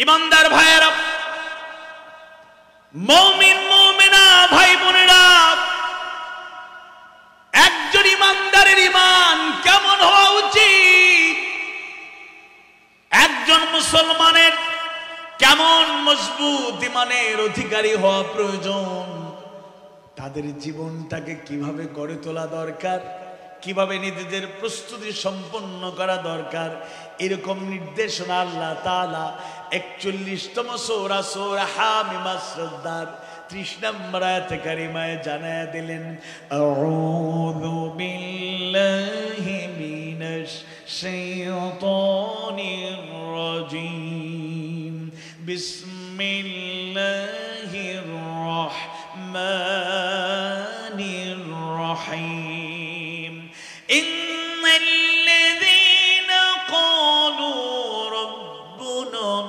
ইমানদার ভাইয়েরা, মুমিন মুমিনা ভাই বোনেরা, একজন ইমানদারের ঈমান কেমন হওয়া উচিত, একজন মুসলমানের কেমন মজবুত ঈমানের অধিকারী হওয়া প্রয়োজন, তাদের জীবনটাকে কিভাবে গড়ে তোলা দরকার, কিভাবে নিজেদের প্রস্তুতি সম্পন্ন করা দরকার, এরকম নির্দেশনা আল্লাহ তাআলা ৪১তম সূরা সূরা হামিম শ্রদ্ধার ৩০ নম্বর আয়াতে কারিমায় জানায়া দিলেন, আউযু বিল্লাহি মিনাশ শাইতানির রাজীম, বিসমিল্লাহির রাহমানির রাহিম, ইন্নাল্লাযীনা ক্বালু রাব্বুনাল্লাহ,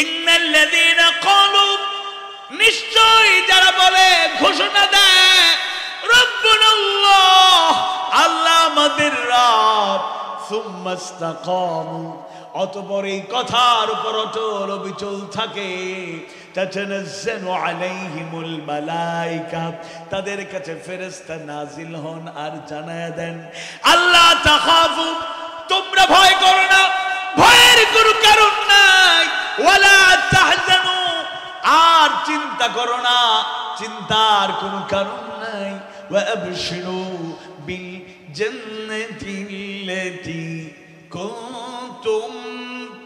ইন্নাল্লাযীনা ক্বালু, নিশ্চয় যারা বলে, ঘোষণা দেয়, রাব্বুনাল্লাহ, আল্লাহ আমাদের রব, সুম্মা ইসতাকামু, অতঃপর এই কথার উপর অটল অবিচল থাকে, তাতানাজ্জালু আলাইহিমুল মালায়েকা, তাদের কাছে ফেরেশতা নাজিল হন আর জানায়া দেন, আল্লাহ তাখাফু, তোমরা ভয় করো না, ভয়ের কোনো কারণ নাই, ওয়ালা তাহজানু, আর চিন্তা করো না, চিন্তার কোনো কারণ নাই, ওয়া আবশিরু বিল জান্নাতিল্লাতী কুনতুম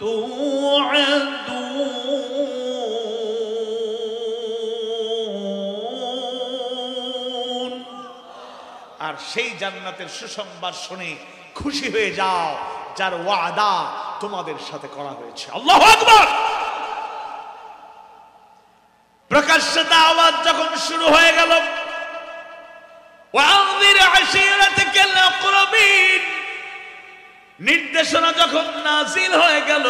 তুআদুন, আর সেই জান্নাতের সুসংবাদ শুনে খুশি হয়ে যাও যার ওয়াদা তোমাদের সাথে করা হয়েছে। আল্লাহু আকবার। প্রকাশ্য দাওয়াত যখন শুরু হয়ে গেল, ওয়ানযির আশীরাতাকাল আকরাবিন, নির্দেশনা যখন নাযিল হয়ে গেল,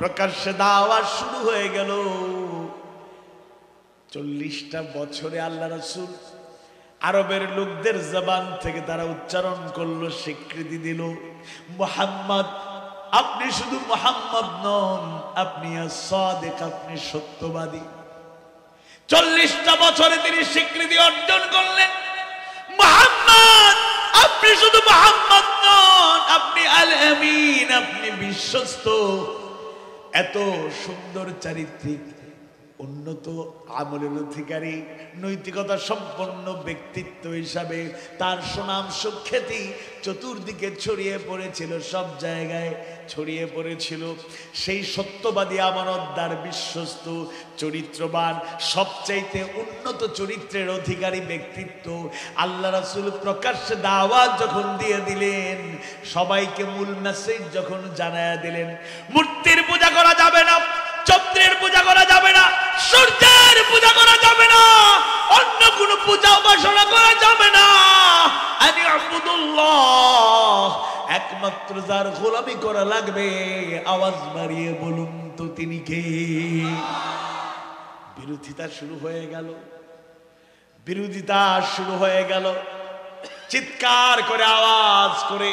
প্রকাশ্য দাওয়াত শুরু হয়ে গেল, ৪০টা বছরে আল্লাহ রাসূল আরবের লোকদের জবান থেকে তারা উচ্চারণ করলো, স্বীকৃতি দিল, মুহাম্মদ, আপনি শুধু মুহাম্মদ নন, আপনি as-সাদিক, আপনি সত্যবাদী। ৪০টা বছরে তিনি স্বীকৃতি অর্জন করলেন, মুহাম্মদ, আপনি শুধু মুহাম্মদ নন, আপনি আল-আমিন, আপনি বিশ্বস্ত। এত সুন্দর চারিত্রিক, উন্নত আমলের অধিকারী, নৈতিকতা সম্পন্ন ব্যক্তিত্ব হিসাবে তার সুনাম সুখ্যাতি চতুর্দিকে ছড়িয়ে পড়েছিল, সব জায়গায় ছড়িয়ে পড়েছিল। সেই সত্যবাদী, আমানতদার, বিশ্বস্ত, চরিত্রবান, সবচাইতে উন্নত চরিত্রের অধিকারী ব্যক্তিত্ব আল্লাহ রাসূল প্রকাশ্যে দাওয়াত যখন দিয়ে দিলেন, সবাইকে মূল মেসেজ যখন জানায়া দিলেন, মূর্তির পূজা করা যাবে না, চন্দ্রের পূজা করা যাবে না, সূর্যের পূজা করা যাবে না, অন্য কোন পূজা উপাসনা করা যাবে না, আনি আবুদুল্লাহ, একমাত্র যার গোলামি করা লাগবে, আওয়াজ বাড়িয়ে বলুন তো তিনি কে? বিরোধিতা শুরু হয়ে গেল, বিরোধিতা শুরু হয়ে গেল। চিৎকার করে, আওয়াজ করে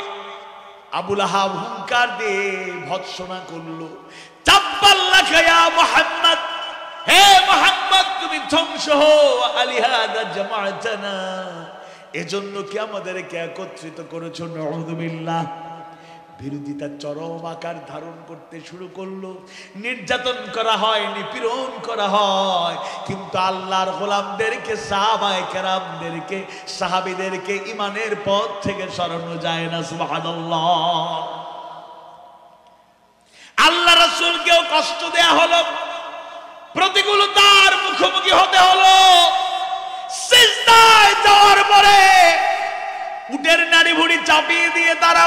আবু লাহাব হুঙ্কার দিয়ে ভৎসনা করলো, তাব্বাল্লাকা ইয়া মুহাম্মদ, হে মুহাম্মদ, তুমি ধ্বংস হও, আলিহাদা জামাআতানা, এজন্য কি আমাদেরকে একত্রিত করেছো? নাউযুবিল্লাহ। বিরোধিতা চরম আকার ধারণ করতে শুরু করলো, নির্যাতন করা হয়, নিপীড়ন করা হয়, কিন্তু আল্লাহর গোলামদেরকে, সাহাবায়ে কেরামদেরকে, সাহাবীদেরকে ঈমানের পথ থেকে সরানো যায় না। সুবহানাল্লাহ। আল্লাহ রাসূলকেও কষ্ট দেয়া হলো, প্রতিকূলতার মুখোমুখি হতে হলো। সিজদায় যাওয়ার পরে উটের নাড়ি ভুঁড়ি চাপিয়ে দিয়ে তারা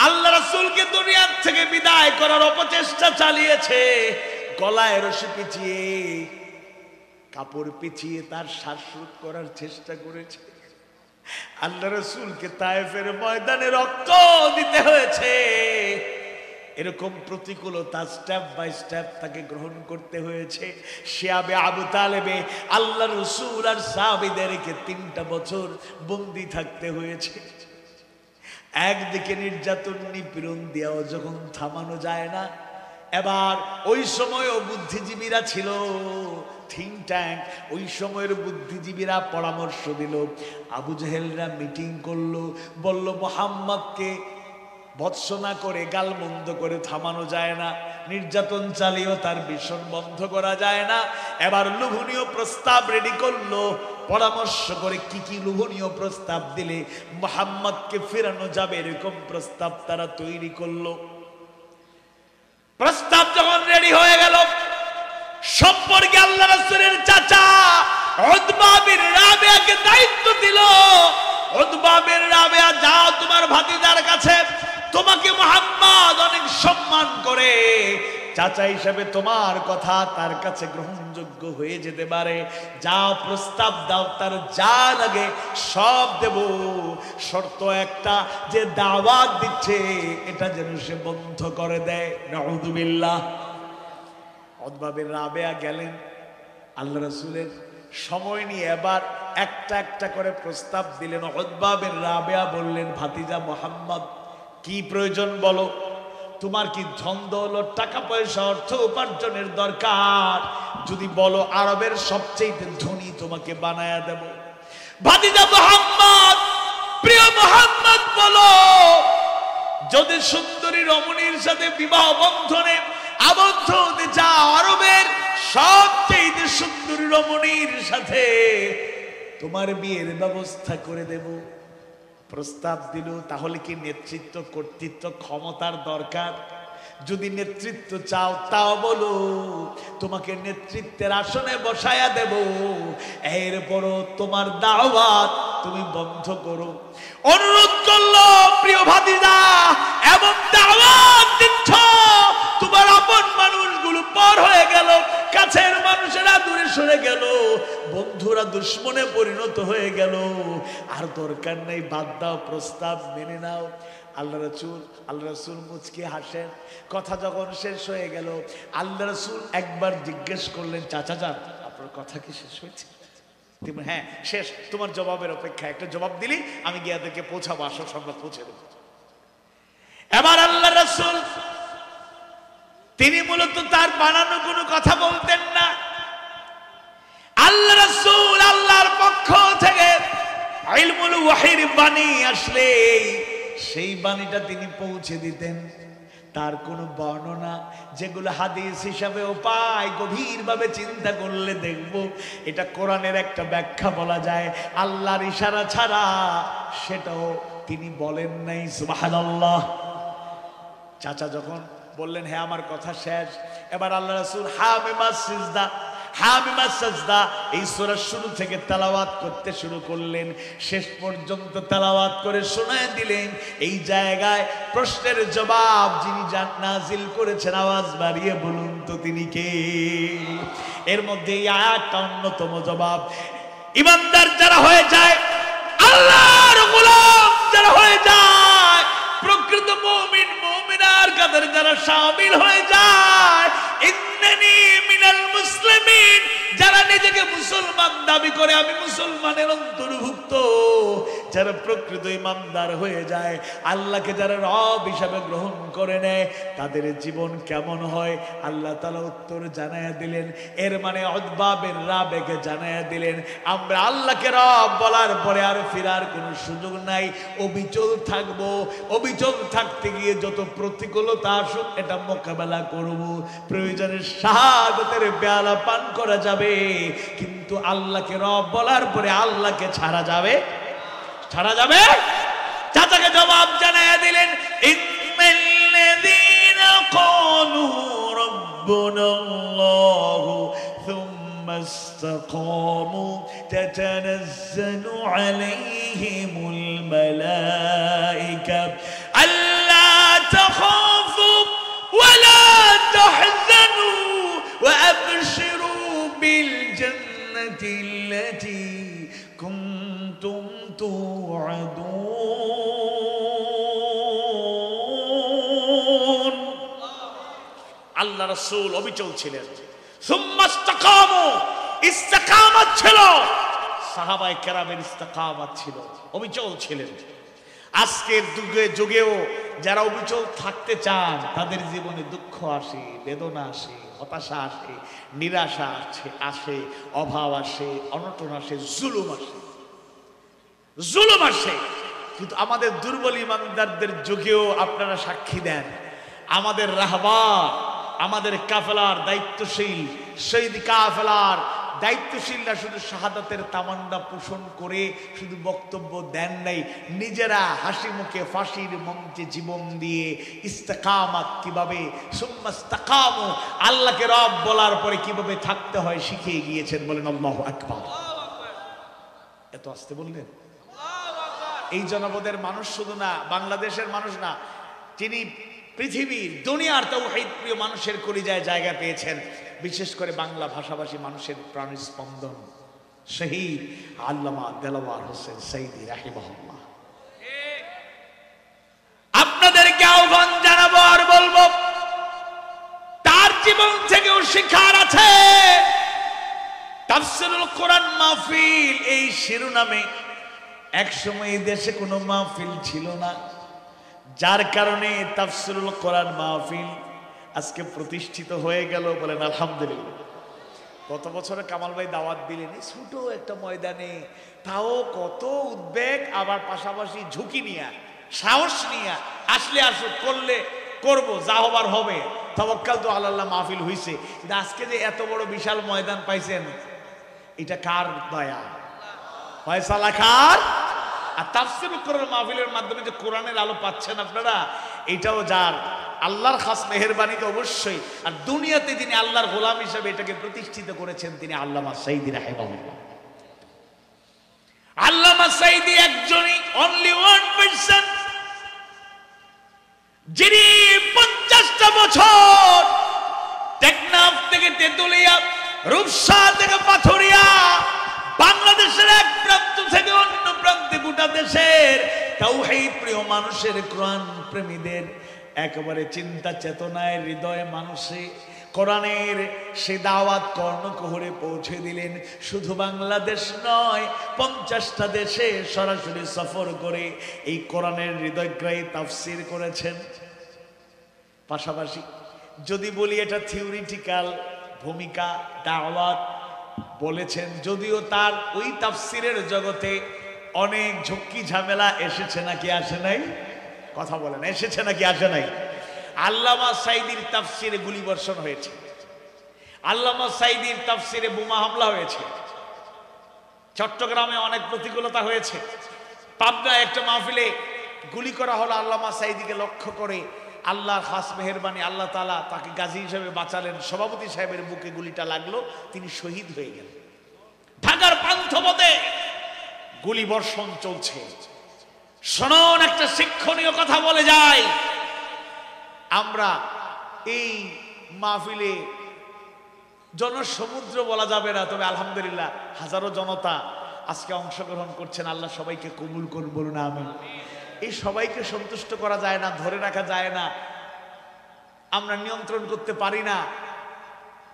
আল্লাহ রাসূলকে দুনিয়ার থেকে বিদায় করার অপচেষ্টা চালিয়েছে। গলায় রশি পেঁচিয়ে, কাপড় পেঁচিয়ে তার শ্বাসরোধ করার চেষ্টা করেছে। আল্লাহ রাসূলকে তায়েফের ময়দানে রক্ত দিতে হয়েছে। এরকম প্রতিকূলতা স্টেপ বাই স্টেপ তাকে গ্রহণ করতে হয়েছে। শিয়াবে আবু তালেবে আল্লাহ রাসূল আর সাহাবীদেরকে 3টা বছর বন্দী থাকতে হয়েছে। একদিকে নির্যাতন নিপীড়ন দিয়েও যখন থামানো যায় না, এবার ওই সময়ও বুদ্ধিজীবীরা ছিল থিঙ্ক ট্যাঙ্ক, ওই সময়ের বুদ্ধিজীবীরা পরামর্শ দিল, আবু জেহেলরা মিটিং করলো, বলল মুহাম্মদকে ভৎসনা করে গালমন্দ করে থামানো যায় না, নির্যাতন চালিয়েও তার ভীষণ বন্ধ করা যায় না। এবার লোভনীয় প্রস্তাব রেডি করলো, পরামর্শ করে কি কি লোভনীয় প্রস্তাব দিলে মুহাম্মদকে ফেরানো যাবে এরকম প্রস্তাব তারা তৈরি করলো। প্রস্তাব যখন রেডি হয়ে গেল, সম্পর্কে আল্লাহ রাসূলের চাচা উতবা বিন রাবিয়াকে দায়িত্ব দিল, উতবা বিন রাবিয়া যাও তোমার ভাতিজার কাছে, তোমাকে মুহাম্মদ অনেক সম্মান করে, চাচা হিসেবে তোমার কথা তার কাছে গ্রহণযোগ্য হয়ে যেতে পারে, যাও প্রস্তাব দাও, তার যা লাগে সব দেব, শর্ত একটা যে দাওয়াত দিচ্ছে এটা যেন সে বন্ধ করে দেয়। নাউযুবিল্লাহ। উতবা বিন রাবিয়া গেলেন আল্লাহ রাসূলের সময় নিয়ে, এবার একটা একটা করে প্রস্তাব দিলেন। উতবা বিন রাবিয়া বললেন, ভাতিজা মুহাম্মদ কি প্রয়োজন বলো, তোমার কি ধন দৌলত টাকা পয়সা অর্থ উপার্জনের দরকার, যদি বলো আরবের সবচেয়ে ধনী তোমাকে বানায়া দেব। ভাতিজা মুহাম্মদ, প্রিয় মুহাম্মদ বলো, যদি সুন্দরী রমণীর সাথে বিবাহ বন্ধনে আবদ্ধ হতে চাও, আরবের সবচেয়ে সুন্দরী রমণীর সাথে তোমার বিয়ের ব্যবস্থা করে দেব। প্রস্তাব দিল, তাহলে কি নেতৃত্ব কর্তৃত্ব ক্ষমতার দরকার? যদি নেতৃত্ব চাও তাও বলো, তোমাকে নেতৃত্বের আসনে বসায়া দেব, এরপরও তোমার দাওয়াত তুমি বন্ধ করো। অনুরোধ করলো, প্রিয় ভাতিজা এবং দাওয়াত দিচ্ছ, তোমার আপন মানুষগুলো পর হয়ে গেল, কাছের মানুষেরা দূরে সরে গেল, বন্ধুরা দুশ্মনে পরিণত হয়ে গেল, আর দরকার নেই, বাদ দাও, প্রস্তাব মেনে নাও। আল্লাহ রাসূল মুচকি হাসেন। কথা যখন শেষ হয়ে গেল, আল্লাহ রাসূল একবার জিজ্ঞেস করলেন, চাচা যান আপনার কথা কি শেষ হয়েছে? হ্যাঁ শেষ, তোমার জবাবের অপেক্ষা, একটা জবাব দিলি আমি গিয়ে তাদেরকে পৌঁছাবো, আসল সংবাদ পৌঁছে দেবো। এবার আল্লাহ রাসূল তিনি মূলত তার বানানো কোনো কথা বলতেন না। আল্লাহ রাসূল আল্লাহর পক্ষ থেকে ইলমুল ওয়াহির বাণী আসলে সেই বাণীটা তিনি পৌঁছে দিতেন। তার কোনো বর্ণনা যেগুলো হাদিস হিসাবেও পাই, গভীরভাবে চিন্তা করলে দেখব এটা কোরআনের একটা ব্যাখ্যা বলা যায়, আল্লাহর ইশারা ছাড়া সেটাও তিনি বলেন নাই। সুবহানাল্লাহ। চাচা যখন বললেন হ্যাঁ আমার কথা শেষ, এবার আল্লাহ রাসূল হামিমাস সিজদা এই সূরা শুরু থেকে তেলাওয়াত করতে শুরু করলেন, শেষ পর্যন্ত তেলাওয়াত করে শোনায় দিলেন। এই জায়গায় প্রশ্নের জবাব যিনি নাজিল করেছেন, আওয়াজ বাড়িয়ে বলুন তো তিনি কে? এর মধ্যে এই আয়াতটা অন্যতম জবাব। ইমানদার যারা হয়ে যায়, আল্লাহর গোলাম যারা হয়ে যায়, প্রকৃত মুমিন মুমিনার কাদের যারা শামিল হয়ে যায়, ইন্নানি মিনাল মুসলিমিন, যারা নিজেকে মুসলমান দাবি করে, আমি মুসলমানের অন্তর্ভুক্ত, যারা প্রকৃত ইমানদার হয়ে যায়, আল্লাহকে যারা রব হিসাবে গ্রহণ করে নেয়, তাদের জীবন কেমন হয় আল্লাহ তাআলা উত্তর জানায়া দিলেন। এর মানে উতবা বিন রাবিয়াকে জানায়া দিলেন, আমরা আল্লাহকে রব বলার পরে আর ফেরার কোনো সুযোগ নাই, অবিচল থাকবো, অবিচল থাকতে গিয়ে যত প্রতিকূলতা আসুক এটা মোকাবেলা করব, প্রয়োজনে শাহাদাতের পেয়ালা পান করা যাবে, কিন্তু আল্লাহকে রব বলার পরে আল্লাহকে ছাড়া যাবে। চাচাকে জবাব জানায়া দিলেন, ইন্নাল্লাযীনা ক্বালু রাব্বুনাল্লাহু থুম্মা ইসতাকামু তাতানাজ্জালু আলাইহিমুল মালায়েকা আল্লা তাখাফু ওয়া লা তাহজানু ওয়া আবশিরু বিল জান্নাতিল্লাতী কুনতুম তুআদুন। আল্লাহ রাসূল অবিচল ছিলেন। সুম্মা ইসতাকামু, ইস্তিকামত ছিল, সাহাবায়ে কেরামের ইস্তিকামত ছিল, অবিচল ছিলেন। আজকের যুগেও যারা অবিচল থাকতে চান তাদের জীবনে দুঃখ আসে, বেদনা আসে, হতাশা আসে, নিরাশা আসে, অভাব আসে, অনটন আসে, জুলুম আসে। কিন্তু আমাদের দুর্বল ইমানদারদের যুগেও আপনারা সাক্ষী দেন, আমাদের রাহবার, আমাদের কাফেলার দায়িত্বশীল শহীদ কাফেলার দায়িত্বশীলরা শুধু শাহাদাতের তামান্না পোষণ করে শুধু বক্তব্য দেন নাই, নিজেরা হাসি মুখে ফাঁসির মঞ্চে জীবন দিয়ে ইস্তেকামাত কিভাবে সুম্মাস্তাকামু আল্লাহকে রব বলার পরে কিভাবে থাকতে হয় শিখিয়ে গিয়েছেন। বলেন আল্লাহু আকবার। এত আস্তে বললেন? এই জনপদের মানুষ শুধু না, বাংলাদেশের মানুষ না, তিনি পৃথিবীর দুনিয়ার তাওহীদ প্রিয় মানুষের কলিজায় জায়গা পেয়েছেন। বিশেষ করে বাংলা ভাষাভাষী মানুষের প্রাণস্পন্দন শহীদ আল্লামা দেলাওয়ার হোসেন সাইদী রাহিমাহুল্লাহ। আপনাদেরকে আহ্বান জানাবো আর বলবো, তার জীবন থেকেও শিক্ষার আছে। তাফসীরুল কোরআন মাহফিল এই শিরোনামে একসময় দেশে কোনো মাহফিল ছিল না, যার কারণে তাফসীরুল কোরআন মাহফিল আজকে প্রতিষ্ঠিত হয়ে গেল। বলেন আলহামদুলিল্লাহ। কত বছরে কামাল ভাই দাওয়াত দিলেন ছোট একটা ময়দানে, তাও কত উদ্বেগ, আবার পাশাপাশি ঝুঁকি নিয়ে, সাহস নিয়ে, আসলে আসুক, করলে করব, যা হবার হবে, তাওয়াক্কাল তো আল্লাহ। মাহফিল হইছে, কিন্তু আজকে যে এত বড় বিশাল ময়দান পাইছেন, এটা কার দয়া? ফয়সালা কার? আর তাফসীরুল কোরআন মাহফিলের মাধ্যমে যে কোরআনের আলো পাচ্ছেন আপনারা, এটাও যার আল্লাহর খাস মেহেরবানিতে অবশ্যই। আর দুনিয়াতে যিনি আল্লাহর গোলাম হিসেবে এটাকে প্রতিষ্ঠিত করেছেন তিনি আল্লামা সাইদী রাহিমাহুল্লাহ। আল্লামা সাইদী একজনই, অনলি ওয়ান পারসন, যিনি 50টা বছর টেকনাফ থেকে তেতুলিয়া, রূপসা থেকে পাথুরিয়া, বাংলাদেশের এক প্রান্ত থেকে অন্য প্রান্তে গোটা দেশের তাওহীদ প্রিয় মানুষের, কোরআন প্রেমীদের একেবারে চিন্তা চেতনায় হৃদয়ে মানুষে কোরআনের সে দাওয়াত কর্ণকুহরে পৌঁছে দিলেন। শুধু বাংলাদেশ নয়, 50টা দেশে সরাসরি সফর করে এই কোরআনের হৃদয়গ্রাহী তাফসীর করেছেন। পাশাপাশি যদি বলি এটা থিওরিটিক্যাল ভূমিকা, দাওয়াত বলেছেন, যদিও তার ওই তাফসীরের জগতে অনেক ঝক্কি ঝামেলা এসেছে নাকি আসে নাই? কথা বলেন, এসেছে নাকি আসে নাই? আল্লামা সাইদীর তাফসীরে গুলিবর্ষণ হয়েছে, আল্লামা সাইদীর তাফসীরে বোমা হামলা হয়েছে, চট্টগ্রামে অনেক প্রতিকূলতা হয়েছে, পাবনায় একটা মাহফিলে গুলি করা হলো আল্লামা সাইদীকে লক্ষ্য করে। আল্লাহর খাস মেহেরবানি, আল্লাহ তাআলা তাকে গাজী হিসেবে বাঁচালেন। সভাপতি সাহেবের বুকে গুলিটা লাগলো, তিনি শহীদ হয়ে গেলেন। ঢাকার পান্থপথে গুলি বর্ষণ চলছে। শুনুন, একটা শিক্ষণীয় কথা বলে যায়। আমরা এই মাহফিলে জনসমুদ্র বলা যাবে না, তবে আলহামদুলিল্লাহ হাজারো জনতা আজকে অংশগ্রহণ করছেন। আল্লাহ সবাইকে কবুল করুন, বলুন আমিন। এই সবাইকে সন্তুষ্ট করা যায় না, ধরে রাখা যায় না, আমরা নিয়ন্ত্রণ করতে পারি না।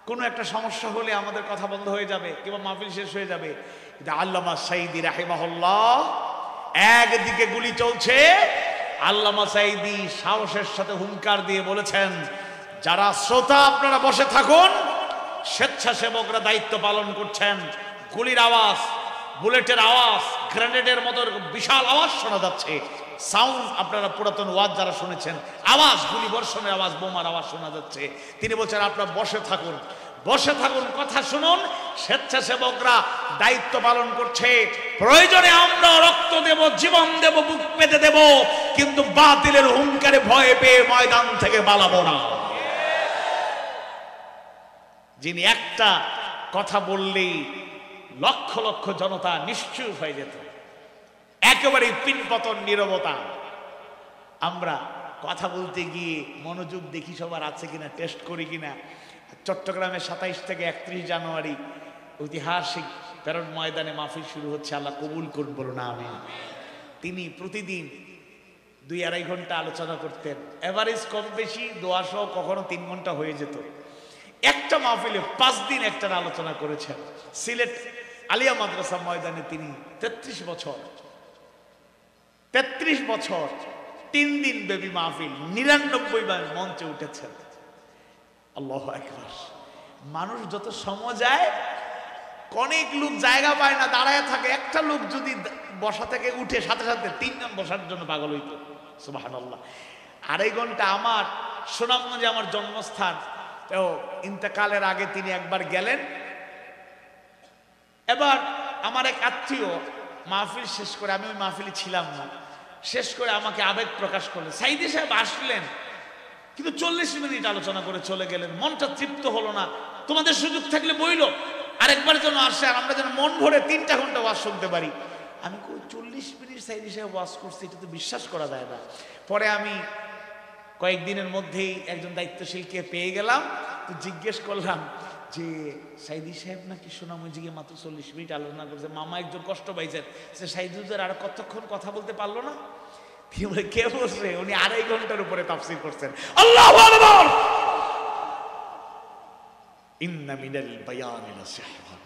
কোনো একটা সমস্যা হলে আমাদের কথা বন্ধ হয়ে যাবে কিংবা মাহফিল শেষ হয়ে যাবে। কিন্তু আল্লামা সাইদী রাহিমাহুল্লাহ, একদিকে গুলি চলছে, আল্লামা সাইদী সাহসের সাথে হুঙ্কার দিয়ে বলেছেন, যারা শ্রোতা আপনারা বসে থাকুন, স্বেচ্ছাসেবকরা দায়িত্ব পালন করছেন। গুলির আওয়াজ, বুলেটের আওয়াজ, গ্রেনেডের মতো বিশাল আওয়াজ শোনা যাচ্ছে। সাউন্ড আপনারা পুরাতন ওয়াজ যারা শুনেছেন, আওয়াজ, গুলি বর্ষণের আওয়াজ, বোমার আওয়াজ শোনা যাচ্ছে। তিনি বলছেন আপনারা বসে থাকুন, বসে থাকুন, কথা শুনুন। স্বেচ্ছাসেবকরা দায়িত্ব পালন করছে, প্রয়োজনে আমরা রক্ত দেব, জীবন দেব, বুক পেতে দেব, কিন্তু বাতিলের হুঙ্কারে ভয় পেয়ে ময়দান থেকে পালাবো না। যিনি একটা কথা বললেই লক্ষ লক্ষ জনতা নিশ্চুপ হয়ে যেত, একেবারে পিনপতন নীরবতা। আমরা কথা বলতে গিয়ে মনোযোগ দেখি সবার আছে কিনা, টেস্ট করি কিনা। চট্টগ্রামে 27 থেকে 31 জানুয়ারি ঐতিহাসিক প্যারেড ময়দানে মাহফিল শুরু হচ্ছে। আল্লাহ কবুল করুন, বলুন আমিন। তিনি প্রতিদিন 2-2.5 ঘন্টা আলোচনা করতেন, এভারেজ কম বেশি দোয়া সহ কখনো 3 ঘন্টা হয়ে যেত। একটা মাহফিলে 5 দিন একটার আলোচনা করেছেন। সিলেট আলিয়া মাদ্রাসা ময়দানে তিনি 33 বছর 33 বছর 3 দিন ব্যাপী মাহফিল, 99 বার মঞ্চে উঠেছেন। আল্লাহু আকবার। মানুষ যত সময় যায়, অনেক লোক জায়গা পায় না, দাঁড়ায় থাকে। একটা লোক যদি বসা থেকে উঠে সাথে সাথে 3 জন বসার জন্য পাগল হইতো। সুবহানাল্লাহ। 2.5 ঘন্টা। আমার সুনামগঞ্জে আমার জন্মস্থান, তো ইন্তেকালের আগে তিনি একবার গেলেন। এবার আমার এক আত্মীয় মাহফিল শেষ করে, আমি ওই মাহফিলে ছিলাম না, শেষ করে আমাকে আবেগ প্রকাশ করলেন। সাইদি সাহেব আসলেন, কিন্তু 40 মিনিট আলোচনা করে চলে গেলেন। মনটা তৃপ্ত হলো না। তোমাদের সুযোগ থাকলে বইল আরেকবার যেন আসে, আর আমরা যেন মন ভরে 3টা ঘন্টা ওয়াজ শুনতে পারি। আমি 40 মিনিট সাইদি সাহেব ওয়াজ করছি, এটা তো বিশ্বাস করা যায় না। পরে আমি কয়েকদিনের মধ্যেই একজন দায়িত্বশীলকে পেয়ে গেলাম, তো জিজ্ঞেস করলাম যে সাইদি সাহেব নাকি সোনামুজিকে মাত্র 40 মিনিট আলোচনা করছে। মামা একজন কষ্ট পাইছেন, সে সাইদুদের আর কতক্ষণ কথা বলতে পারলো না। কে বলছে? উনি 2.5 ঘন্টার উপরে তাফসীর করছেন। আল্লাহু আকবার। ইন্না মিনাল বায়ানি লাসিহরান।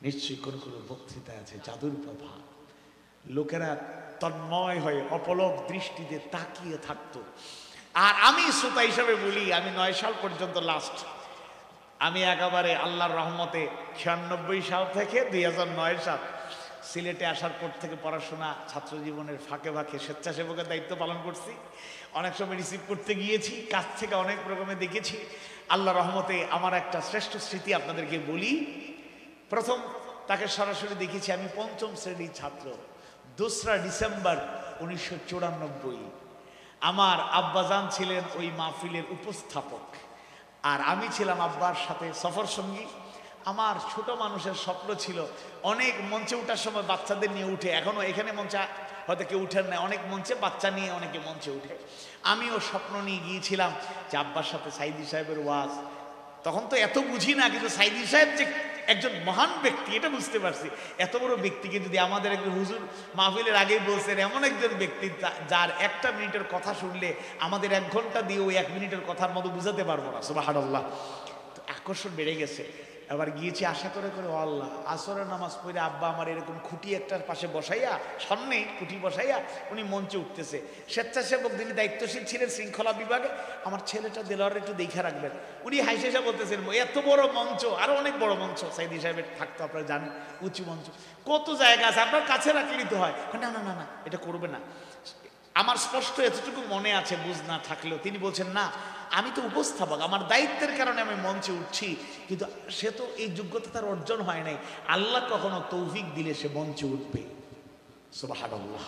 নিশ্চয়ই কোন কোন বক্তৃতা আছে জাদুর প্রভাব। লোকেরা তন্ময় হয়ে অপলক দৃষ্টিতে তাকিয়ে থাকতো। আর আমি শ্রোতা হিসাবে বলি, আমি 9 সাল পর্যন্ত লাস্ট, আমি একেবারে আল্লাহর রহমতে 96 সাল থেকে 2009 সাল সিলেটে আসার পর থেকে পড়াশোনা, ছাত্র জীবনের ফাঁকে ফাঁকে স্বেচ্ছাসেবকের দায়িত্ব পালন করছি। অনেক সময় রিসিভ করতে গিয়েছি, কাছ থেকে অনেক রকমে দেখেছি। আল্লাহ রহমতে আমার একটা শ্রেষ্ঠ স্মৃতি আপনাদেরকে বলি। প্রথম তাকে সরাসরি দেখেছি আমি 5ম শ্রেণীর ছাত্র, 2রা ডিসেম্বর 1994। আমার আব্বাজান ছিলেন ওই মাহফিলের উপস্থাপক, আর আমি ছিলাম আব্বার সাথে সফর সঙ্গী। আমার ছোট মানুষের স্বপ্ন ছিল অনেক মঞ্চে ওঠার সময় বাচ্চাদের নিয়ে উঠে, এখনো এখানে মঞ্চে হয়তো কেউ উঠেন না, অনেক মঞ্চে বাচ্চা নিয়ে অনেকে মঞ্চে উঠে। আমিও স্বপ্ন নিয়ে গিয়েছিলাম যে আব্বার সাথে সাইদি সাহেবের ওয়াজ। তখন তো এত বুঝি না, কিন্তু সাইদি সাহেব যে একজন মহান ব্যক্তি এটা বুঝতে পারছি। এত বড় ব্যক্তিকে যদি আমাদের একজন হুজুর মাহফিলের আগেই বলছেন, এমন একজন ব্যক্তি যার 1টা মিনিটের কথা শুনলে আমাদের 1 ঘন্টা দিয়ে ওই 1 মিনিটের কথার মতো বুঝাতে পারবো না। সুবহানাল্লাহ। তো আকর্ষণ বেড়ে গেছে। এবার গিয়েছি আশা করে করে, আল্লাহ আসরের নামাজ পড়ে আব্বা আমার এরকম খুঁটি একটার পাশে বসাইয়া, সামনে খুঁটি বসাইয়া উনি মঞ্চে উঠতেছে। স্বেচ্ছাসেবক যিনি দায়িত্বশীল ছিলেন শৃঙ্খলা বিভাগে, আমার ছেলেটা দেলোয়ার একটু দেখে রাখবেন। উনি হাসি হাসি বলতেছেন, এত বড় মঞ্চ, আরো অনেক বড় মঞ্চ সাইদি সাহেবের থাকতো, আপনারা জানেন, উঁচু মঞ্চ, কত জায়গা আছে, আপনার কাছে রাখলেই তো হয়। না না না না, এটা করবে না। আমার স্পষ্ট এতটুকু মনে আছে, বুঝ না থাকলেও তিনি বলছেন, না আমি তো উপস্থাপক, আমার দায়িত্বের কারণে আমি মঞ্চে উঠছি, কিন্তু সে তো এই যোগ্যতা তার অর্জন হয় নাই। আল্লাহ কখনো তৌফিক দিলে সে মঞ্চে উঠবে। সুবহানাল্লাহ।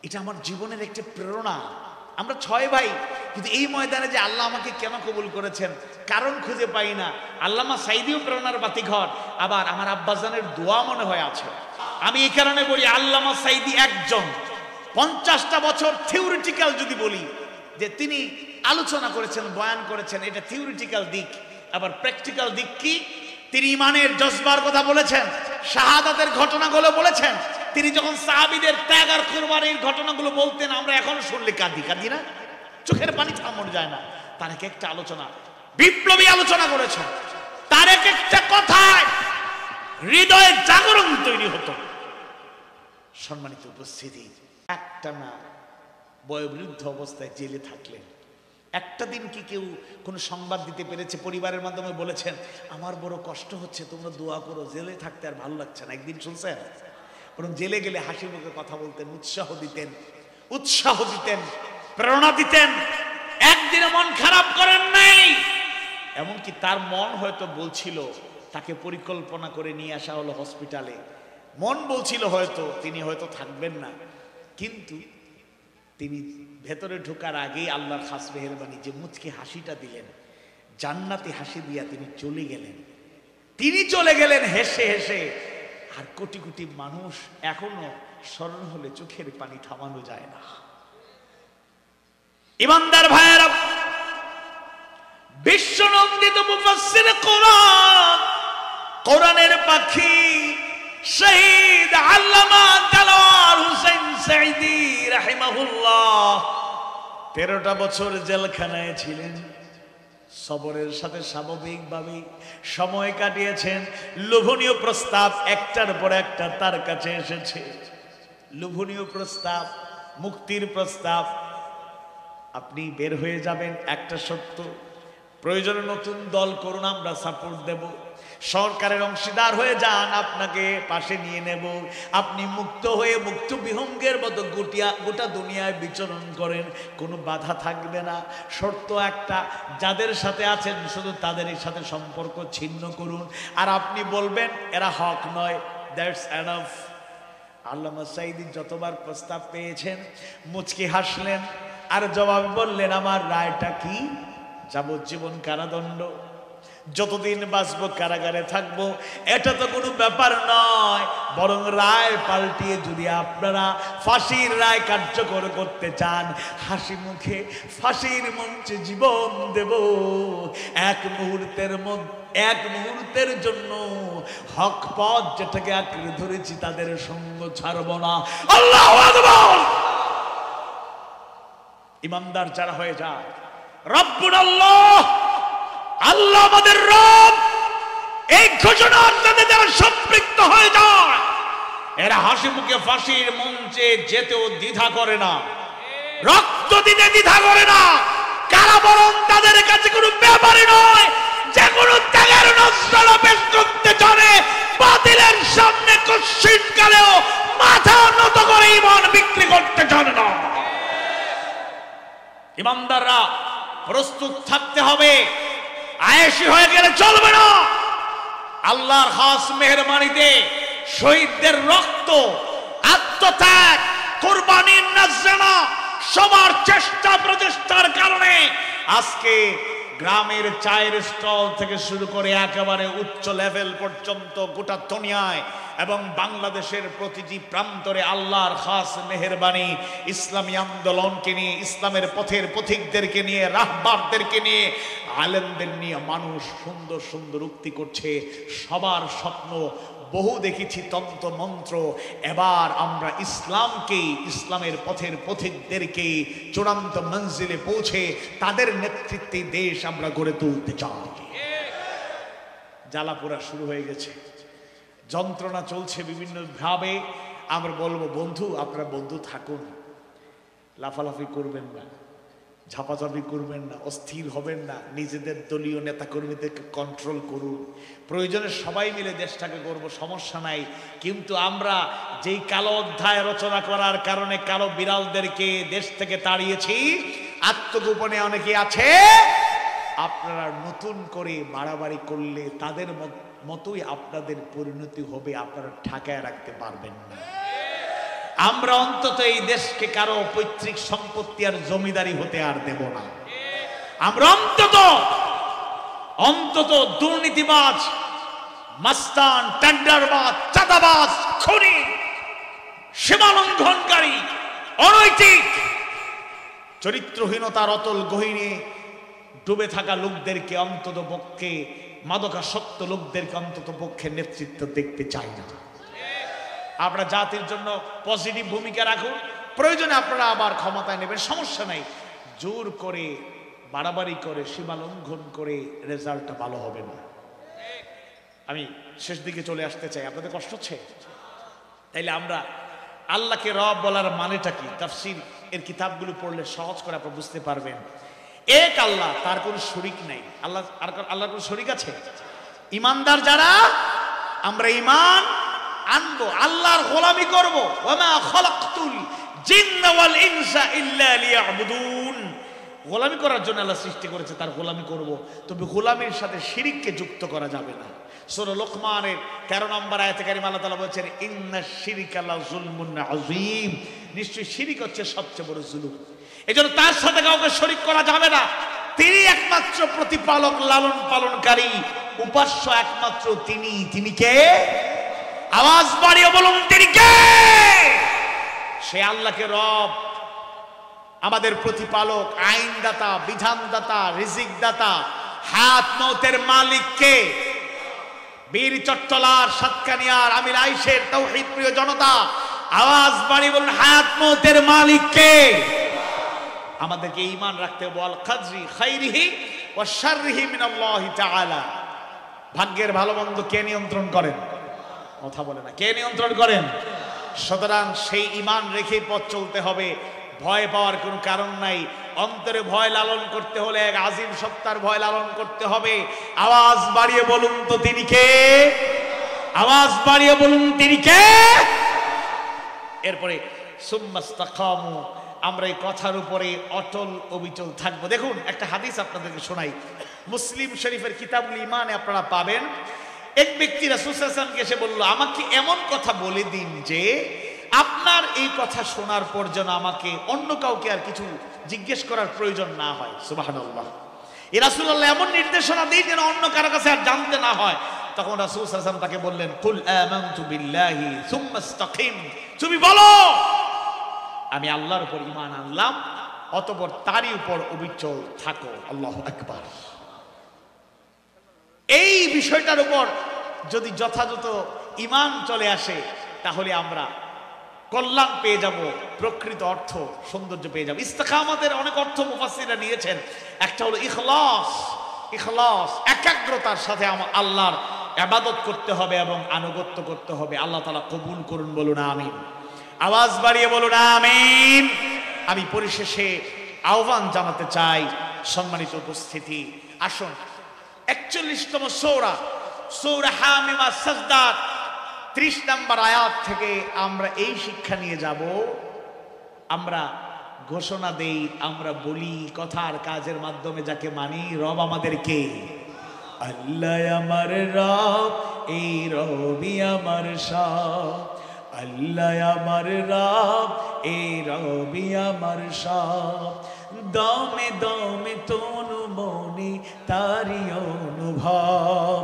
এটা আমার জীবনের একটি প্রেরণা। আমরা 6 ভাই, কিন্তু এই ময়দানে যে আল্লাহ আমাকে কেন কবুল করেছেন কারণ খুঁজে পাই না। আল্লামা সাইদিও প্রেরণার বাতিঘর, আবার আমার আব্বাজানের দোয়া মনে হয় আছে। আমি এই কারণে বলি, আল্লামা সাইদি একজন 50টা বছর থিওরিটিক্যাল যদি বলি যে তিনি আলোচনা করেছেন, বয়ান করেছেন, এটা থিওরিটিক্যাল দিক। আবার প্র্যাকটিক্যাল দিক কি? তিনি ইমানের জজবার কথা বলেছেন, শাহাদাতের ঘটনাগুলো বলেছেন। তিনি যখন সাহাবীদের ত্যাগ আর কুরবানির ঘটনাগুলো বলতেন, আমরা এখন শুনলে কাঁদি না, চোখের পানি থামানো যায় না। তার এক একটা আলোচনা বিপ্লবী আলোচনা করেছেন, তার এক একটা কথায় হৃদয়ে জাগরণ তৈরি হতো। সম্মানিত উপস্থিতি, একটা না বয়োবৃদ্ধ অবস্থায় জেলে থাকলেন। একটা দিন কি কেউ কোনো সংবাদ দিতে পেরেছে? পরিবারের মাধ্যমে বলেছেন, আমার বড় কষ্ট হচ্ছে, তোমরা দোয়া করো, জেলে থাকতে আর ভালো লাগছে না। একদিন শুনছেন? বরং জেলে গেলে হাসি মুখে কথা বলতেন, উৎসাহ দিতেন, প্রেরণা দিতেন। একদিনে মন খারাপ করেন নাই। এমনকি তার মন হয়তো বলছিল, তাকে পরিকল্পনা করে নিয়ে আসা হলো হসপিটালে, মন বলছিল হয়তো তিনি হয়তো থাকবেন না, কিন্তু তিনি ভেতরে ঢোকার আগেই আল্লাহর খাস মেহেরবানি যে মুচকি হাসিটা দিলেন, জান্নাতি হাসি দিয়া তিনি চলে গেলেন হেসে হেসে। আর কোটি কোটি মানুষ এখনো স্মরণ হলে চোখের পানি থামানো যায় না। ইমানদার ভাইয়েরা, বিশ্বনন্দিত মুফাসসির কোরআন, কোরআনের পাখি শহীদ আল্লামা দেলোয়ার হোসেন সাঈদী রাহিমাহুল্লাহ 13টা বছর জেলখানায় ছিলেন। সবরের সাথে স্বাভাবিকভাবে সময় কাটিয়েছেন। লোভনীয় প্রস্তাব একটার পর একটা তার কাছে এসেছে। লোভনীয় প্রস্তাব, মুক্তির প্রস্তাব। আপনি বের হয়ে যাবেন, একটা সত্য, প্রয়োজনে নতুন দল করুন, আমরা সাপোর্ট দেব। সরকারের অংশীদার হয়ে যান, আপনাকে পাশে নিয়ে নেব। আপনি মুক্ত হয়ে মুক্ত বিহঙ্গের মতো গোটা দুনিয়ায় বিচরণ করেন, কোনো বাধা থাকবে না। শর্ত একটা, যাদের সাথে আছেন শুধু তাদেরই সাথে সম্পর্ক ছিন্ন করুন। আর আপনি বলবেন এরা হক নয়, দ্যাটস এনাফ। আল্লামা সাঈদী যতবার প্রস্তাব পেয়েছেন মুচকি হাসলেন আর জবাব বললেন, আমার রায়টা কি? যাবজ্জীবন কারাদণ্ড, যতদিন বাঁচবো কারাগারে থাকবো, এটা তো কোনো ব্যাপার নয়। বরং রায় পাল্টিয়ে যদি আপনারা ফাঁসির রায় কার্যকর করতে চান, হাসি মুখে ফাঁসির মঞ্চে জীবন দেব। এক মুহূর্তের জন্য হক পথ যেটাকে আঁকড়ে ধরেছি তাদের সঙ্গ ছাড়ব না। আল্লাহু আকবার। ইমানদার যারা হয়ে যায়, রব্বুল আল্লাহ, আল্লাহ আমাদের রব, এই ঘোষণা আপনাদের যারা সম্পৃক্ত হয়ে যায়, এরা হাসি মুখে ফাঁসির মঞ্চে যেতেও দ্বিধা করে না, রক্ত দিতে দ্বিধা করে না। কারাবরণ তাদের কাছে কোনো ব্যাপারই নয়। যে কোনো ত্যাগের নজরা পেশ করতে জানে, বাতিলের সামনে কশিন কালেও মাথা নত করে ঈমান বিক্রি করতে জানে না। ইমানদাররা প্রস্তুত থাকতে হবে, আয়েশি হয়ে গেলে চলবে না। আল্লাহর খাস মেহেরবানিতে শহীদদের রক্ত, আত্মত্যাগ, কুরবানির নজরানা, সবার চেষ্টা প্রচেষ্টার কারণে আজকে গ্রামের চায়ের স্টল থেকে শুরু করে একেবারে উচ্চ লেভেল পর্যন্ত গোটা দুনিয়ায় এবং বাংলাদেশের প্রতিটি প্রান্তরে আল্লাহর খাস মেহেরবানি ইসলামী আন্দোলনকে নিয়ে, ইসলামের পথের পথিকদেরকে নিয়ে, রাহবারদেরকে নিয়ে, আলেমদের নিয়ে মানুষ সুন্দর সুন্দর উক্তি করছে। সবার স্বপ্ন, বহু দেখেছি তন্ত্র মন্ত্র, এবার আমরা ইসলামকে, ইসলামের পথের পথিকদেরকে চূড়ান্ত মঞ্জিলে পৌঁছে তাদের নেতৃত্বে দেশ আমরা গড়ে তুলতে চাই। জ্বালাপোড়া শুরু হয়ে গেছে, যন্ত্রণা চলছে বিভিন্ন ভাবে। আমরা বলবো, বন্ধু আপনারা বন্ধু থাকুন, লাফালাফি করবেন না, ঝাপাঝাপি করবেন না, অস্থির হবেন না, নিজেদের দলীয় নেতা কর্মীদেরকে কন্ট্রোল করুন। প্রয়োজনে সবাই মিলে দেশটাকে করব, সমস্যা নাই। কিন্তু আমরা যেই কালো অধ্যায় রচনা করার কারণে কালো বিড়ালদেরকে দেশ থেকে তাড়িয়েছি, আত্মগোপনে অনেকে আছে, আপনারা নতুন করে বাড়াবাড়ি করলে তাদের মতোই আপনাদের পরিণতি হবে, আপনারা ঠেকায় রাখতে পারবেন না। আমরা অন্তত এই দেশকে কারো পৈতৃক সম্পত্তি আর জমিদারি হতে আর দেব না। আমরা অন্তত দুর্নীতিবাজ, মাস্তান, টেন্ডারবাজ, চাঁদাবাজ, খুনি, সীমালঙ্ঘনকারী, অনৈতিক, চরিত্রহীনতার অতল গহীনে ডুবে থাকা লোকদেরকে অন্তত পক্ষে, মাদকাসক্ত লোকদেরকে অন্তত পক্ষে নেতৃত্ব দেখতে চাই না। আপনারা জাতির জন্য পজিটিভ ভূমিকা রাখুন, প্রয়োজনে আপনারা আবার ক্ষমতায় নেবেন, সমস্যা নাই। জোর করে, বাড়াবাড়ি করে, সীমা লঙ্ঘন করে রেজাল্টটা ভালো হবে না। আমি শেষ দিকে চলে আসতে চাই, আপনাদের কষ্ট হচ্ছে? তাইলে আমরা আল্লাহকে রব বলার মানেটা কি, তাফসীর এর কিতাবগুলো পড়লে সহজ করে আপনারা বুঝতে পারবেন। এক আল্লাহ, তার কোনো শরীক নাই। আল্লাহর কোনো শরীক আছে? ইমানদার যারা, আমরা ইমান আনবো, আল্লাহর গোলামি করব। ওয়ামা খালাকতুল জিন্না ওয়াল ইনসা ইল্লা লিয়াবুদুন। গোলামি করার জন্য আল্লাহ সৃষ্টি করেছে, তার গোলামি করব। তবে গোলামির সাথে শিরিককে যুক্ত করা যাবে না। সূরা লোকমানের 13 নম্বর আয়াতে কারিমা আল্লাহ তাআলা বলেছেন, ইন্নাশ শিরকা লাযুলমুন আযীম। নিশ্চয়ই শিরিক হচ্ছে সবচেয়ে বড় জুলুম। এজন্য তার সাথে কাউকে শরীক করা যাবে না। তিনি একমাত্র প্রতিপালক, লালন পালনকারী, উপাস্য একমাত্র তিনি। তিনি কে? আওয়াজ বাড়িয়ে বলুন, তিনি কে? সে আল্লাহকে রব, আমাদের প্রতিপালক, আইনদাতা, বিধানদাতা, রিজিকদাতা, হাত মৌতের মালিক কে? বীর চট্টলার, সাতকানিয়ার, আমির আইশের তাওহীদ প্রিয় জনতা, আওয়াজ বাড়িয়ে বলুন, হায়াত মৌতের মালিক কে? আমাদেরকে ঈমান রাখতে বল কাদরি খাইরিহি ওয়া শাররিহি মিনাল্লাহি তাআলা। ভাগ্যের ভালো মন্দ কে নিয়ন্ত্রণ করেন? কথা বলে না, কে নিয়ন্ত্রণ করেন? সুতরাং সেই ঈমান রেখে পথ চলতে হবে, ভয় পাওয়ার কোনো কারণ নাই। অন্তরে ভয় লালন করতে হলে এক আজিম সত্তার ভয় লালন করতে হবে। আওয়াজ বাড়িয়ে বলুন তো তিনি কে? আওয়াজ বাড়িয়ে বলুন তিনি কে? এরপরে সুম্মাস্তাকামু, আমরা এই কথার উপরে অটল অবিচল থাকবো। দেখুন একটা হাদিস আপনাদেরকে শোনাই, মুসলিম শরীফের কিতাবুল ঈমানে আপনারা পাবেন। এক ব্যক্তি রাসূল সাল্লাল্লাহু আলাইহি ওয়াসাল্লামকে এসে বলল, আমাকে এমন কথা বলে দিন যে আপনার এই কথা শোনার পর যেন আমাকে অন্য কাউকে আর কিছু জিজ্ঞেস করার প্রয়োজন না হয়। সুবহানাল্লাহ। এই রাসূলুল্লাহ এমন নির্দেশনা দেন যেন অন্য কারো কাছে আর জানতে না হয়। তখন রাসূল সাল্লাল্লাহু আলাইহি ওয়াসাল্লাম তাকে বললেন, কুল আমানতু বিল্লাহি সুম্মাস্তাকিম, তুমি বলো আমি আল্লাহর উপর ঈমান আনলাম, অতঃপর তারই উপর অবিচল থাকো। আল্লাহু আকবার। এই বিষয়টার উপর যদি যথাযথ ঈমান চলে আসে তাহলে আমরা কল্যাণ পেয়ে যাব, প্রকৃত অর্থ সৌন্দর্য পেয়ে যাব। ইস্তেকামতের অনেক অর্থ মুফাসসিররা নিয়েছেন। একটা হলো ইখলাস, ইখলাস একাগ্রতার সাথে আল্লাহর ইবাদত করতে হবে এবং আনুগত্য করতে হবে। আল্লাহ তাআলা কবুল করুন, বলুন আমিন। আওয়াজ বাড়িয়ে বলুন আমিন। আমি পরিশেষে আহ্বান জানাতে চাই, সম্মানিত উপস্থিতি, আসুন 41তম সূরা, সূরা হামিমা সাজদা 30 নম্বর আয়াত থেকে আমরা এই শিক্ষা নিয়ে যাব। আমরা ঘোষণা দেই, আমরা বলি কথার কাজের মাধ্যমে যাকে মানি, রব আমাদেরকে, আল্লাহ আমার রব, এই রবি আমার সব, আল্লাহ আমার রব, এই রবি আমার সব, দমে দমে তনু মনে তারি অনুভব,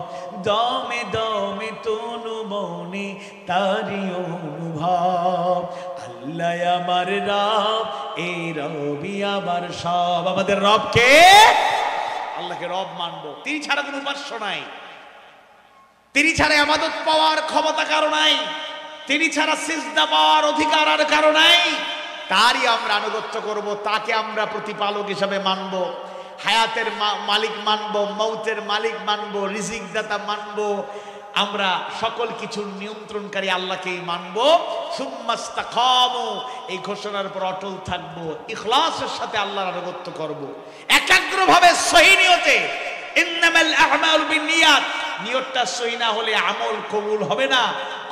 দমে দমে তনু মনে তারি অনুভব, আল্লাহ আমার রব, এই রবি আমার সব। আমাদের রবকে, আল্লাহকে রব মানবো। তিনি ছাড়া কোনো উপাস্য নাই, তিনি ছাড়া ইবাদত পাওয়ার ক্ষমতা কারো নাই, তিনি ছাড়া সিজদা পাওয়ার অধিকার আর কারো নাই। তারই আমরা আনুগত্য করব, তাকে আমরা প্রতিপালক হিসাবে মানব, হায়াতের মালিক মানব, মৌতের মালিক মানব, রিজিক দাতা মানব, আমরা সকল কিছুর নিয়ন্ত্রণকারী আল্লাহকেই মানব। সুম্মাস্তাকামু, এই ঘোষণার উপর অটল থাকব, ইখলাসের সাথে আল্লাহর আনুগত্য করব, একাগ্রভাবে সহি নিয়তে। ইন্নামাল আ'মালু বিন্নিয়াত, নিয়তটা সহি না হলে আমল কবুল হবে না।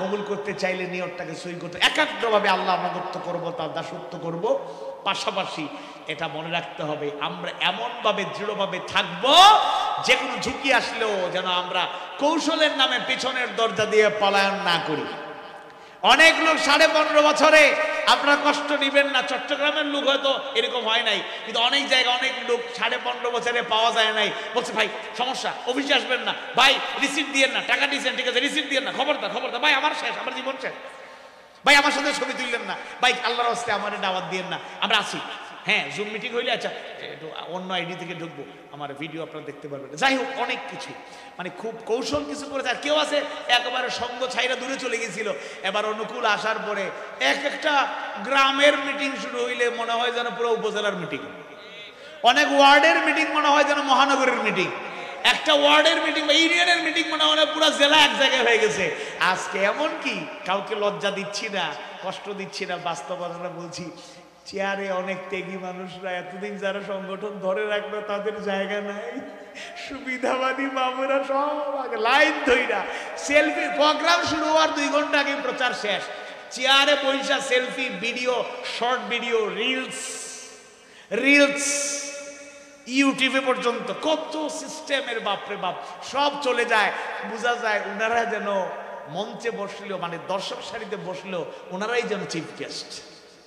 কবুল করতে চাইলে নিয়তটাকে সহি করতে, একাগ্রভাবে আল্লাহর আনুগত্য করব, তার দাসত্ব করব। পাশাপাশি এটা মনে রাখতে হবে, আমরা এমনভাবে দৃঢ়ভাবে থাকব যে কোনো ঝুঁকি আসলেও যেন আমরা কৌশলের নামে পিছনের দরজা দিয়ে পলায়ন না করি। অনেক লোক 15.5 বছরে, আপনারা কষ্ট নেবেন না, চট্টগ্রামের লোক হয়তো এরকম হয় নাই, কিন্তু অনেক জায়গায় অনেক লোক 15.5 বছরে পাওয়া যায় নাই, বলছে ভাই সমস্যা, অফিসে আসবেন না, ভাই রিসিপ্ট দিয়েন না, টাকা দিয়েছেন ঠিক আছে রিসিপ্ট দিয়েন না, খবরদার খবরদার, ভাই আমার শেষ, আমার জীবন শেষ, ভাই আমার সাথে ছবি তুললেন না, ভাই আল্লাহর রাস্তে আমার দাওয়াত দিয়েন না, আমরা আসি। হ্যাঁ, জুম মিটিং হইলে আচ্ছা অন্য আইডি থেকে ঢুকবো, আমার ভিডিও আপনারা দেখতে পারবেন। যাই হোক, অনেক কিছু মানে খুব কৌশল কিছু করেছে। আর কেউ আছে একবারে সঙ্গ ছাইরা দূরে চলে গেছিল, এবার অনুকূল আসার পরে একটা গ্রামের মিটিং শুরু হইলে মনে হয় যেন পুরো উপজেলার মিটিং, অনেক ওয়ার্ডের মিটিং মনে হয় যেন মহানগরের মিটিং, একটা ওয়ার্ডের মিটিং বা ইউনিয়নের মিটিং মনে হয় পুরো জেলা এক জায়গায় হয়ে গেছে। আজকে এমন কি কাউকে লজ্জা দিচ্ছি না, কষ্ট দিচ্ছি না, বাস্তবতা বলছি, চেয়ারে অনেক ত্যাগী মানুষরা এতদিন যারা সংগঠন ধরে রাখলো তাদের জায়গা নাই, সুবিধাবাদী বাবুরা সব লাইন ধইরা সেলফি, প্রোগ্রাম শুরু হওয়ার 2 ঘন্টা আগে প্রচার শেষ, চেয়ারে বৈশা selfie, video, short video, reels, ইউটিউবে পর্যন্ত কত সিস্টেমের বাপরে বাপ সব চলে যায়। বোঝা যায় ওনারা যেন মঞ্চে বসলেও, মানে দর্শক সারিতে বসলেও ওনারাই যেন চিফ গেস্ট।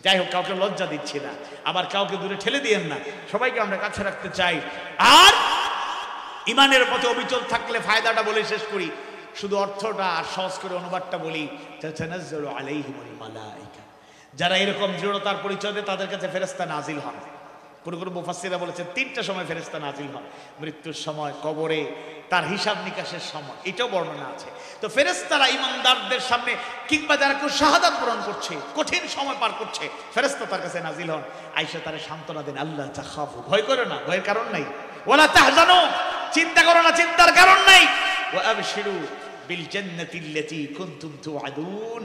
যাই হোক, কাউকে লজ্জা দিচ্ছি না, আবার কাউকে দূরে ঠেলে দিয়েন না, সবাইকে আমরা কাছে রাখতে চাই। আর ইমানের পথে অবিচল থাকলে ফায়দাটা বলে শেষ করি, শুধু অর্থটা আর সহজ করে অনুবাদটা বলি। তাতানাজ্জালু আলাইহিমুল মালায়েকা, যারা এরকম দৃঢ়তার পরিচয় দেয় তাদের কাছে ফেরেশতা নাজিল হন। কোন কোন মুফাসসিররা বলেছেন 3টা সময় ফেরেশতা নাজিল হন, মৃত্যুর সময়, কবরে, তার হিসাব নিকাশের সময়, এটাও বর্ণনা আছে। তো ফেরেশতারা ইমানদারদের সামনে, কিংবা যারা কেউ শাহাদাত বরণ করছে, কঠিন সময় পার করছে, ফেরেশতা তার কাছে নাজিল হন, আয়েশা তারে সান্ত্বনা দেন, আল্লাহ তাখাফু, ভয় করো না, ভয়ের কারণ নাই, ওয়ালা তাহজানু, চিন্তা করো না, চিন্তার কারণ নাই, ওয়া আবশিরু বিল জান্নাতিল্লাতী কুনতুম তুআদুন,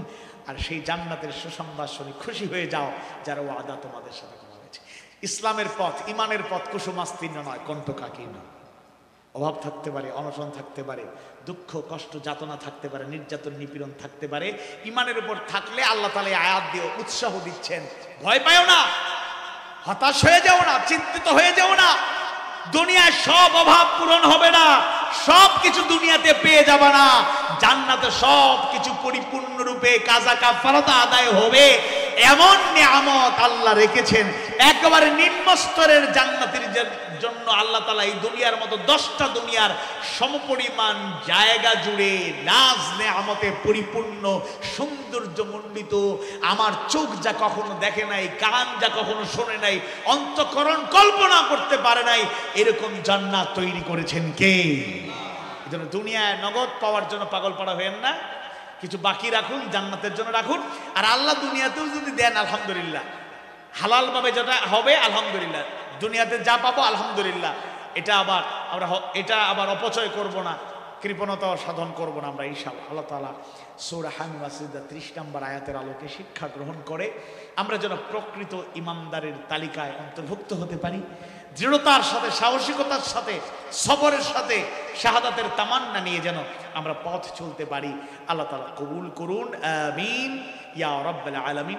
আর সেই জান্নাতের সুসংবাদ শুনে খুশি হয়ে যাও যারা ওয়াদা তোমাদের সাথে করা হয়েছে। ইসলামের পথ, ইমানের পথ কুসুমাস্তীর্ণ নয়, কণ্টকাকীর্ণ। অভাব থাকতে পারে, অনশন থাকতে পারে, দুঃখ কষ্ট যাতনা থাকতে পারে, নির্যাতন নিপীড়ন থাকতে পারে। ইমানের উপর থাকলে আল্লাহ তাআলা আয়াত দিয়ে উৎসাহ দিচ্ছেন, ভয় পাও না, হতাশ হয়ে যাও না, চিন্তিত হয়ে যাও না। দুনিয়ায় সব অভাব পূরণ হবে না, সব কিছু দুনিয়াতে পেয়ে যাবে না। জান্নাতে সব কিছু পরিপূর্ণরূপে কাজা কাফারাত আদায় হবে। এমন নিয়ামত আল্লাহ রেখেছেন, একেবারে নিম্ন স্তরের জান্নাতের জন্য আল্লাহ তাআলা এই দুনিয়ার মতো 10টা দুনিয়ার সমপরিমাণ জায়গা জুড়ে নাজ নেয়ামতে পরিপূর্ণ, সৌন্দর্যমণ্ডিত, আমার চোখ যা কখনো দেখে নাই, কান যা কখনো শোনে নাই, অন্তঃকরণ কল্পনা করতে পারে নাই, এরকম জান্নাত তৈরি করেছেন কে? এজন্য দুনিয়ায় নগদ পাওয়ার জন্য পাগল পাড়া হবেন না, কিছু বাকি রাখুন, জান্নাতের জন্য রাখুন। আর আল্লাহ দুনিয়াতেও যদি দেন আলহামদুলিল্লাহ, হালাল ভাবে যেটা হবে আলহামদুলিল্লাহ, দুনিয়াতে যা পাবো আলহামদুলিল্লাহ। এটা আবার অপচয় করব না, কৃপণতা সাধন করব না আমরা ইনশাআল্লাহ। আল্লাহ তাআলা সূরা হামিম 30 নম্বর আয়াতের আলোকে শিক্ষা গ্রহণ করে আমরা যেন প্রকৃত ইমানদারের তালিকায় অন্তর্ভুক্ত হতে পারি। দৃঢ়তার সাথে, সাহসিকতার সাথে, সবরের সাথে শাহাদাতের তামান্না নিয়ে যেন আমরা পথ চলতে পারি। আল্লাহ তাআলা কবুল করুন, আমিন ইয়া রাব্বাল আলামিন।